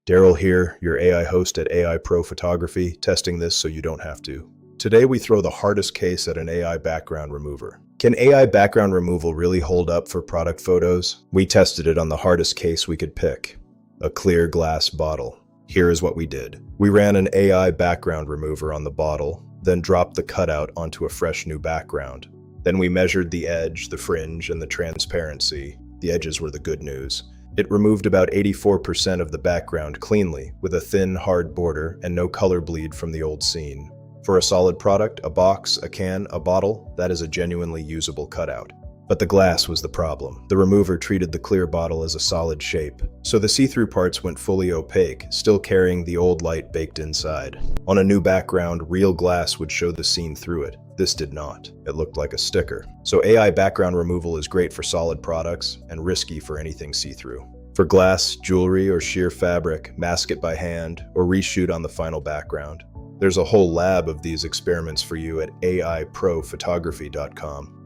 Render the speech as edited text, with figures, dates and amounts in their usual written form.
Darryl here, your AI host at AI Pro Photography, testing this so you don't have to. Today we throw the hardest case at an AI background remover. Can AI background removal really hold up for product photos? We tested it on the hardest case we could pick, a clear glass bottle. Here is what we did. We ran an AI background remover on the bottle, then dropped the cutout onto a fresh new background. Then we measured the edge, the fringe, and the transparency. The edges were the good news. It removed about 84% of the background cleanly, with a thin, hard border and no color bleed from the old scene. For a solid product, a box, a can, a bottle, that is a genuinely usable cutout. But the glass was the problem. The remover treated the clear bottle as a solid shape, so the see-through parts went fully opaque, still carrying the old light baked inside. On a new background, real glass would show the scene through it. This did not. It looked like a sticker. So AI background removal is great for solid products and risky for anything see-through. For glass, jewelry, or sheer fabric, mask it by hand or reshoot on the final background. There's a whole lab of these experiments for you at AIProphotography.com.